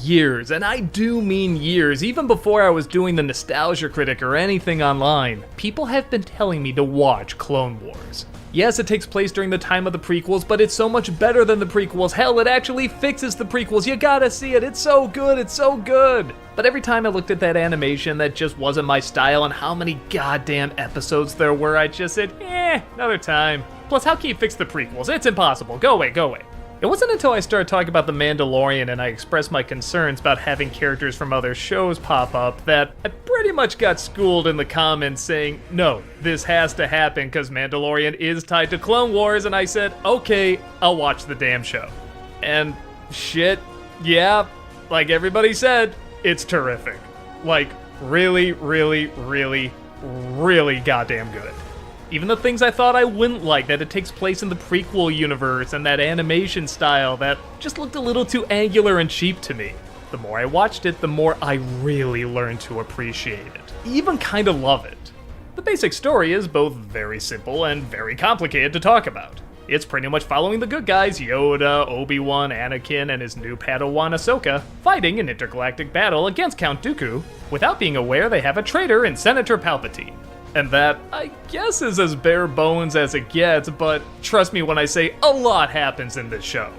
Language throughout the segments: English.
years, and I do mean years, even before I was doing the Nostalgia Critic or anything online, people have been telling me to watch Clone Wars. Yes, it takes place during the time of the prequels, but it's so much better than the prequels. Hell, it actually fixes the prequels. You gotta see it. It's so good. It's so good. But every time I looked at that animation, that just wasn't my style, and how many goddamn episodes there were, I just said, another time. Plus, how can you fix the prequels? It's impossible. Go away, go away. It wasn't until I started talking about The Mandalorian and I expressed my concerns about having characters from other shows pop up that I pretty much got schooled in the comments saying, no, this has to happen because Mandalorian is tied to Clone Wars, and I said, okay, I'll watch the damn show. And shit, yeah, like everybody said, it's terrific. Like, really, really, really, really goddamn good. Even the things I thought I wouldn't like, that it takes place in the prequel universe and that animation style that just looked a little too angular and cheap to me. The more I watched it, the more I really learned to appreciate it. Even kind of love it. The basic story is both very simple and very complicated to talk about. It's pretty much following the good guys, Yoda, Obi-Wan, Anakin, and his new Padawan Ahsoka, fighting an intergalactic battle against Count Dooku, without being aware they have a traitor in Senator Palpatine. And that, I guess, is as bare bones as it gets, but trust me when I say a lot happens in this show.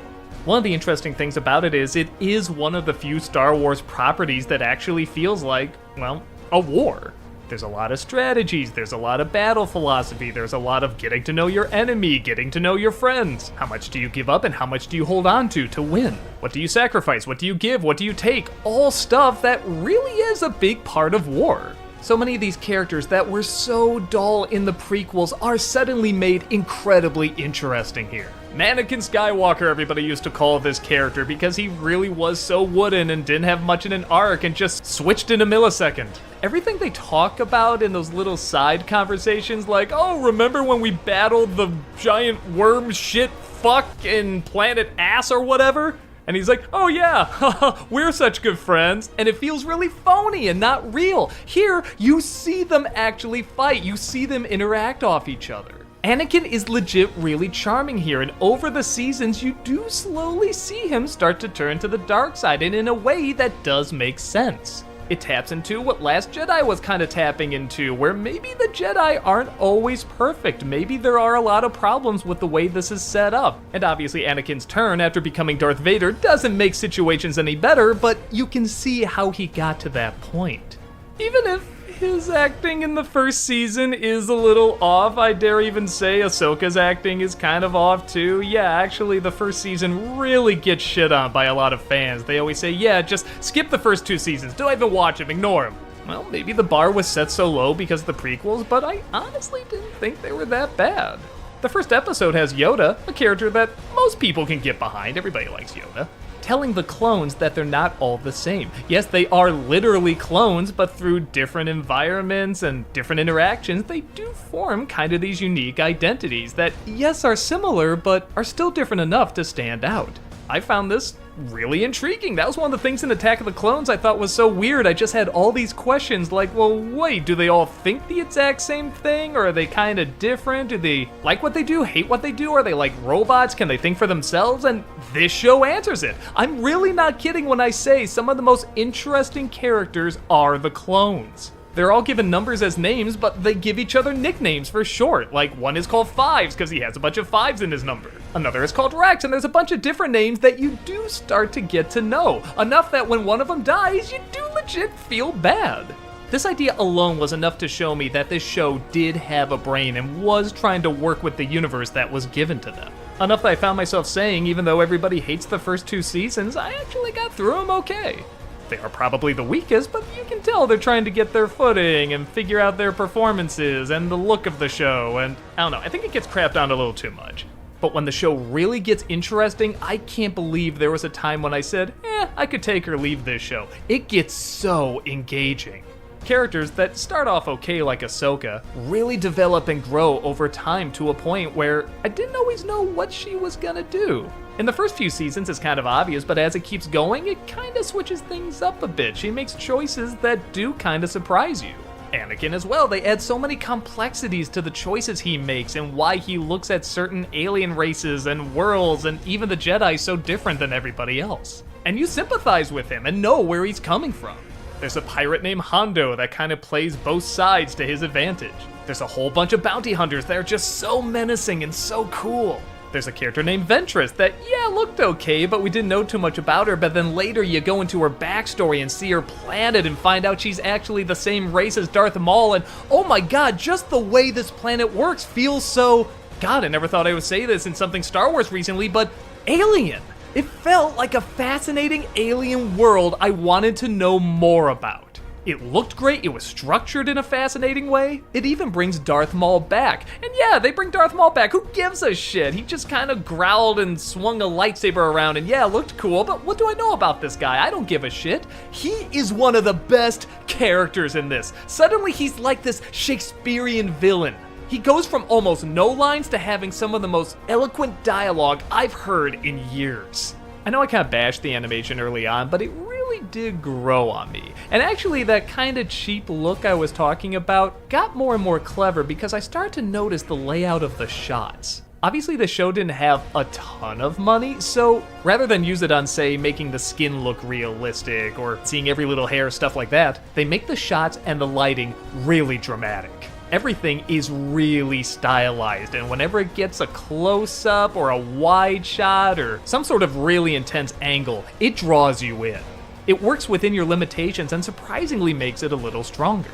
One of the interesting things about it is one of the few Star Wars properties that actually feels like, well, a war. There's a lot of strategies, there's a lot of battle philosophy, there's a lot of getting to know your enemy, getting to know your friends. How much do you give up and how much do you hold on to win? What do you sacrifice? What do you give? What do you take? All stuff that really is a big part of war. So many of these characters that were so dull in the prequels are suddenly made incredibly interesting here. Anakin Skywalker, everybody used to call this character because he really was so wooden and didn't have much in an arc and just switched in a millisecond. Everything they talk about in those little side conversations like, oh, remember when we battled the giant worm shit fuck in planet ass or whatever? And he's like, oh yeah, we're such good friends. And it feels really phony and not real. Here, you see them actually fight. You see them interact off each other. Anakin is legit really charming here, and over the seasons, you do slowly see him start to turn to the dark side, and in a way that does make sense. It taps into what Last Jedi was kind of tapping into, where maybe the Jedi aren't always perfect. Maybe there are a lot of problems with the way this is set up. And obviously Anakin's turn after becoming Darth Vader doesn't make situations any better, but you can see how he got to that point. Even if his acting in the first season is a little off, I dare even say Ahsoka's acting is kind of off too. Yeah, actually the first season really gets shit on by a lot of fans. They always say, yeah, just skip the first 2 seasons, don't even watch them, ignore them. Well, maybe the bar was set so low because of the prequels, but I honestly didn't think they were that bad. The first episode has Yoda, a character that most people can get behind, everybody likes Yoda, telling the clones that they're not all the same. Yes, they are literally clones, but through different environments and different interactions, they do form kind of these unique identities that, yes, are similar, but are still different enough to stand out. I found this really intriguing. That was one of the things in Attack of the Clones I thought was so weird. I just had all these questions like, well, wait, do they all think the exact same thing? Or are they kind of different? Do they like what they do, hate what they do? Are they like robots? Can they think for themselves? And this show answers it. I'm really not kidding when I say some of the most interesting characters are the clones. They're all given numbers as names, but they give each other nicknames for short. Like, one is called Fives because he has a bunch of fives in his number. Another is called Rex, and there's a bunch of different names that you do start to get to know. Enough that when one of them dies, you do legit feel bad. This idea alone was enough to show me that this show did have a brain and was trying to work with the universe that was given to them. Enough that I found myself saying, even though everybody hates the first 2 seasons, I actually got through them okay. They are probably the weakest, but you can tell they're trying to get their footing and figure out their performances and the look of the show, and I don't know, I think it gets crapped on a little too much. But when the show really gets interesting, I can't believe there was a time when I said, I could take or leave this show. It gets so engaging. Characters that start off okay like Ahsoka really develop and grow over time to a point where I didn't always know what she was gonna do. In the first few seasons it's kind of obvious, but as it keeps going, it kind of switches things up a bit. She makes choices that do kind of surprise you. Anakin as well. They add so many complexities to the choices he makes and why he looks at certain alien races and worlds and even the Jedi so different than everybody else. And you sympathize with him and know where he's coming from. There's a pirate named Hondo that kind of plays both sides to his advantage. There's a whole bunch of bounty hunters that are just so menacing and so cool. There's a character named Ventress that, yeah, looked okay, but we didn't know too much about her, but then later you go into her backstory and see her planet and find out she's actually the same race as Darth Maul, and oh my god, just the way this planet works feels so... God, I never thought I would say this in something Star Wars recently, but alien. It felt like a fascinating alien world I wanted to know more about. It looked great, it was structured in a fascinating way. It even brings Darth Maul back. And yeah, they bring Darth Maul back, who gives a shit? He just kind of growled and swung a lightsaber around and yeah, looked cool, but what do I know about this guy? I don't give a shit. He is one of the best characters in this. Suddenly he's like this Shakespearean villain. He goes from almost no lines to having some of the most eloquent dialogue I've heard in years. I know I kind of bashed the animation early on, but it really did grow on me. And actually, that kind of cheap look I was talking about got more and more clever because I started to notice the layout of the shots. Obviously, the show didn't have a ton of money, so rather than use it on, say, making the skin look realistic or seeing every little hair, stuff like that, they make the shots and the lighting really dramatic. Everything is really stylized, and whenever it gets a close-up or a wide shot or some sort of really intense angle, it draws you in. It works within your limitations and surprisingly makes it a little stronger.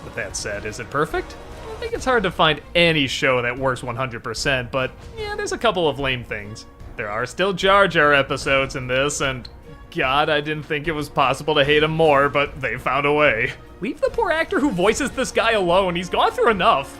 With that said, is it perfect? I think it's hard to find any show that works 100%, but yeah, there's a couple of lame things. There are still Jar Jar episodes in this, and God, I didn't think it was possible to hate him more, but they found a way. Leave the poor actor who voices this guy alone, he's gone through enough.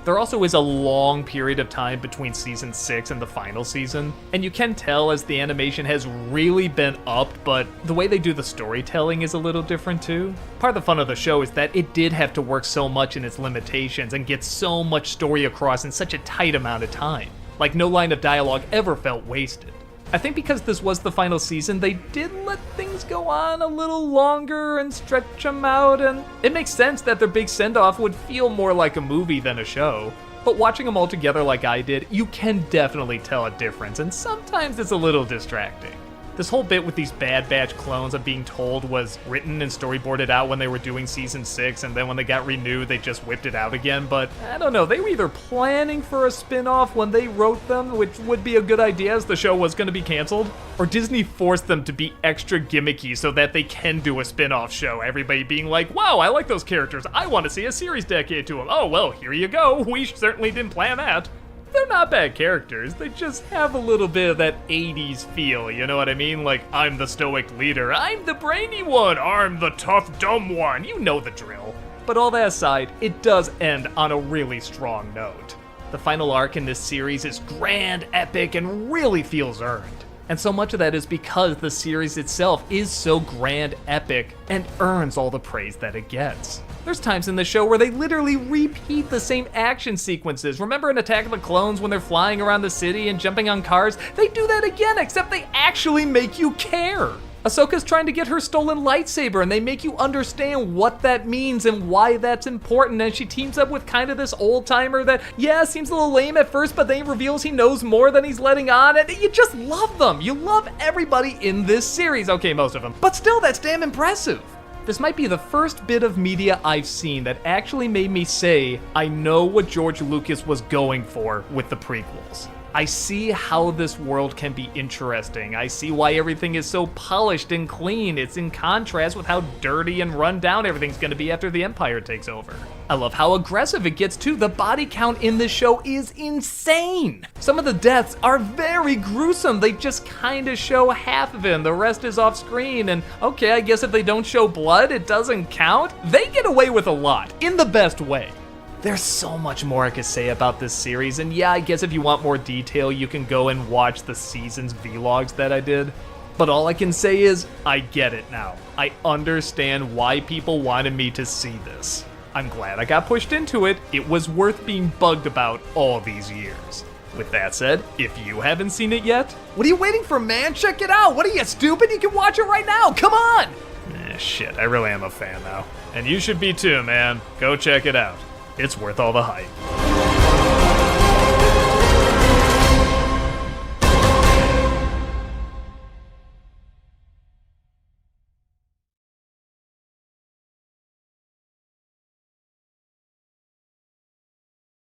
There also is a long period of time between season 6 and the final season, and you can tell as the animation has really been upped, but the way they do the storytelling is a little different too. Part of the fun of the show is that it did have to work so much in its limitations and get so much story across in such a tight amount of time. Like no line of dialogue ever felt wasted. I think because this was the final season, they did let things go on a little longer and stretch them out, and it makes sense that their big send-off would feel more like a movie than a show. But watching them all together like I did, you can definitely tell a difference, and sometimes it's a little distracting. This whole bit with these Bad Batch clones I'm being told was written and storyboarded out when they were doing season 6, and then when they got renewed, they just whipped it out again, but I don't know, they were either planning for a spin-off when they wrote them, which would be a good idea as the show was going to be canceled, or Disney forced them to be extra gimmicky so that they can do a spin-off show, everybody being like, wow, I like those characters, I want to see a series dedicated to them. Oh, well, here you go, we certainly didn't plan that. They're not bad characters, they just have a little bit of that 80s feel, you know what I mean? Like, I'm the stoic leader, I'm the brainy one, I'm the tough dumb one, you know the drill. But all that aside, it does end on a really strong note. The final arc in this series is grand, epic, and really feels earned. And so much of that is because the series itself is so grand, epic, and earns all the praise that it gets. There's times in the show where they literally repeat the same action sequences. Remember in Attack of the Clones when they're flying around the city and jumping on cars? They do that again, except they actually make you care. Ahsoka's trying to get her stolen lightsaber, and they make you understand what that means and why that's important, and she teams up with kind of this old-timer that, yeah, seems a little lame at first, but then he reveals he knows more than he's letting on, and you just love them. You love everybody in this series. Okay, most of them. But still, that's damn impressive. This might be the first bit of media I've seen that actually made me say, I know what George Lucas was going for with the prequels. I see how this world can be interesting. I see why everything is so polished and clean. It's in contrast with how dirty and run down everything's gonna be after the Empire takes over. I love how aggressive it gets too. The body count in this show is insane. Some of the deaths are very gruesome. They just kinda show half of it and the rest is off screen. And okay, I guess if they don't show blood, it doesn't count. They get away with a lot, in the best way. There's so much more I could say about this series, and yeah, I guess if you want more detail, you can go and watch the season's vlogs that I did. But all I can say is, I get it now. I understand why people wanted me to see this. I'm glad I got pushed into it. It was worth being bugged about all these years. With that said, if you haven't seen it yet, what are you waiting for, man? Check it out! What are you, stupid? You can watch it right now! Come on! Shit, I really am a fan now. And you should be too, man. Go check it out. It's worth all the hype.